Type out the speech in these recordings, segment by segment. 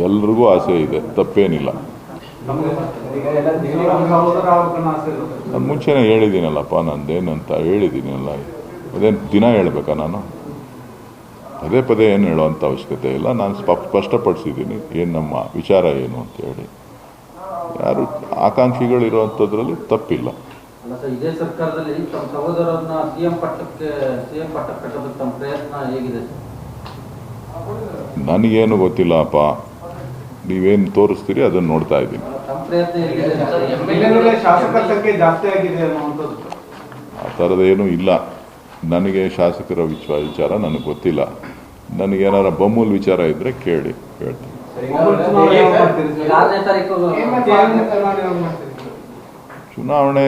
ಎಲ್ರಿಗೂ ಆಸೆ ಇದೆ, ತಪ್ಪೇನಿಲ್ಲ. ನಾನು ಮುಂಚೆನೇ ಹೇಳಿದ್ದೀನಲ್ಲಪ್ಪ, ನಂದೇನಂತ ಹೇಳಿದ್ದೀನಲ್ಲ, ಅದೇನು ದಿನ ಹೇಳ್ಬೇಕಾ ನಾನು? ಪದೇ ಪದೇ ಏನು ಹೇಳೋವಂಥ ಅವಶ್ಯಕತೆ ಇಲ್ಲ. ನಾನು ಸ್ಪಷ್ಟಪಡಿಸಿದ್ದೀನಿ ಏನು ನಮ್ಮ ವಿಚಾರ ಏನು ಅಂತೇಳಿ. ಯಾರು ಆಕಾಂಕ್ಷಿಗಳಿರುವಂಥದ್ರಲ್ಲಿ ತಪ್ಪಿಲ್ಲ. ಇದೇ ಸರ್ಕಾರದಲ್ಲಿ ತಮ್ಮ ಸಹೋದರರನ್ನ ಸಿಎಂ ಪಟ್ಟಕ್ಕೆ ಕಟ್ಟೋದಕ್ಕೆ ತಮ್ಮ ಪ್ರಯತ್ನ ಹೇಗಿದೆ? ನನಗೇನು ಗೊತ್ತಿಲ್ಲಪ್ಪ, ನೀವೇನು ತೋರಿಸ್ತೀರಿ ಅದನ್ನು ನೋಡ್ತಾ ಇದ್ದೀನಿ. ಆ ಥರದ್ದೇನೂ ಇಲ್ಲ. ನನಗೆ ಶಾಸಕರ ವಿಚಾರ ನನಗೆ ಗೊತ್ತಿಲ್ಲ. ನನಗೇನಾರ ಬೊಮ್ಮೂಲ್ ವಿಚಾರ ಇದ್ದರೆ ಕೇಳಿ ಹೇಳ್ತೀನಿ. ಚುನಾವಣೆ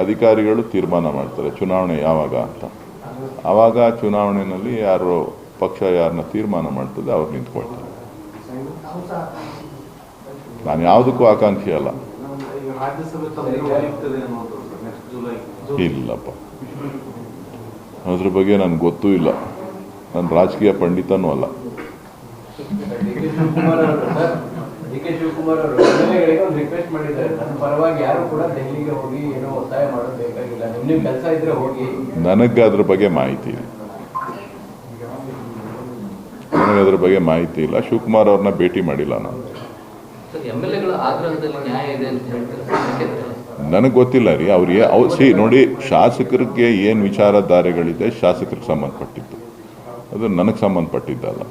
ಅಧಿಕಾರಿಗಳು ತೀರ್ಮಾನ ಮಾಡ್ತಾರೆ ಚುನಾವಣೆ ಯಾವಾಗ ಅಂತ. ಆವಾಗ ಚುನಾವಣೆಯಲ್ಲಿ ಯಾರು ಪಕ್ಷ ಯಾರನ್ನ ತೀರ್ಮಾನ ಮಾಡ್ತದೆ ಅವ್ರು ನಿಂತ್ಕೊಳ್ತಾರೆ. ನಾನು ಯಾವುದಕ್ಕೂ ಆಕಾಂಕ್ಷಿ ಅಲ್ಲ. ಇಲ್ಲಪ್ಪ, ಅದ್ರ ಬಗ್ಗೆ ನನಗೆ ಗೊತ್ತೂ ಇಲ್ಲ. ನಾನು ರಾಜಕೀಯ ಪಂಡಿತನೂ ಅಲ್ಲ. ಡಿ.ಕೆ. ಶಿವಕುಮಾರ್ ಅವರು ಎಮ್ಎಲ್ಎಗಳಿಗೆ ಒಂದು ರಿಕ್ವೆಸ್ಟ್ ಮಾಡಿದ್ದಾರೆ, ನನ್ನ ಪರವಾಗಿ ಯಾರು ಕೂಡ ದೆಹಲಿಗೆ ಹೋಗಿ ಏನೋ ಒತ್ತಾಯ ಮಾಡೋದು ಬೇಕಾಗಿಲ್ಲ, ನಿಮ್ಮ ಕೆಲಸ ಇದ್ರೆ ಹೋಗಿ. ನನಗೆ ಅದ್ರ ಬಗ್ಗೆ ಮಾಹಿತಿ ಇಲ್ಲ. ನನಗೆ ಅದ್ರ ಬಗ್ಗೆ ಮಾಹಿತಿ ಇಲ್ಲ. ಶಿವಕುಮಾರ್ ಅವ್ರನ್ನ ಭೇಟಿ ಮಾಡಿಲ್ಲ ನಾನು. ನನಗೆ ಗೊತ್ತಿಲ್ಲ ರೀ. ಅವ್ರಿಗೆ ನೋಡಿ, ಶಾಸಕರಿಗೆ ಏನು ವಿಚಾರಧಾರೆಗಳಿದೆ ಶಾಸಕರಿಗೆ ಸಂಬಂಧಪಟ್ಟಿದ್ದು, ಅದು ನನಗೆ ಸಂಬಂಧಪಟ್ಟಿದ್ದಲ್ಲ,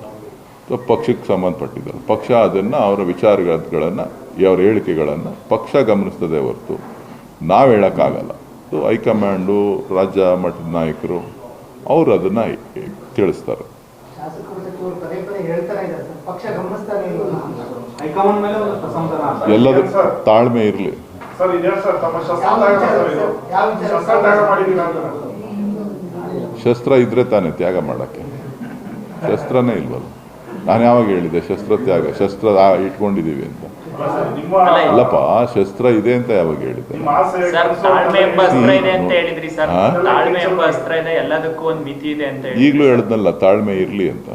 ಪಕ್ಷಕ್ಕೆ ಸಂಬಂಧಪಟ್ಟಿದ್ದಲ್ಲ. ಪಕ್ಷ ಅದನ್ನು ಅವರ ವಿಚಾರಗಳನ್ನು ಅವರ ಹೇಳಿಕೆಗಳನ್ನು ಪಕ್ಷ ಗಮನಿಸ್ತದೆ ಹೊರತು ನಾವು ಹೇಳೋಕ್ಕಾಗಲ್ಲ. ಹೈಕಮಾಂಡು, ರಾಜ್ಯ ಮಟ್ಟದ ನಾಯಕರು ಅವರು ಅದನ್ನು ತಿಳಿಸ್ತಾರೆ. ಎಲ್ಲದೂ ತಾಳ್ಮೆ ಇರಲಿ. ಶಸ್ತ್ರ ಇದ್ರೆ ತಾನೇ ತ್ಯಾಗ ಮಾಡೋಕ್ಕೆ. ಶಸ್ತ್ರನೇ ಇಲ್ವಲ್ಲ. ನಾನು ಯಾವಾಗ ಹೇಳಿದೆ ಶಸ್ತ್ರ ತ್ಯಾಗ, ಶಸ್ತ್ರ ಇಟ್ಕೊಂಡಿದ್ದೀವಿ ಅಂತ? ಅಲ್ಲಪ್ಪ, ಶಸ್ತ್ರ ಇದೆ ಅಂತ ಯಾವಾಗ ಹೇಳಿದ್ದೆ? ಈಗಲೂ ಹೇಳಿದ್ನಲ್ಲ ತಾಳ್ಮೆ ಇರಲಿ ಅಂತ.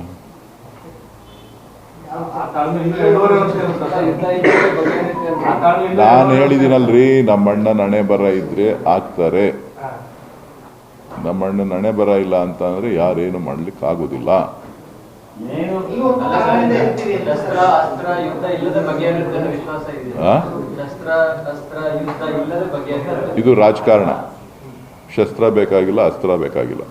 ನಾನು ಹೇಳಿದ್ದೀನಲ್ರಿ, ನಮ್ಮಣ್ಣನ ಹಣೆ ಬರ ಇದ್ರೆ ಆಗ್ತಾರೆ. ನಮ್ಮಣ್ಣನ ಹಣೆ ಬರ ಇಲ್ಲ ಅಂತ ಅಂದ್ರೆ ಯಾರೇನು ಮಾಡ್ಲಿಕ್ಕೆ ಆಗುದಿಲ್ಲ. ಇದು ರಾಜಕಾರಣ. ಶಸ್ತ್ರ ಬೇಕಾಗಿಲ್ಲ, ಅಸ್ತ್ರ ಬೇಕಾಗಿಲ್ಲ.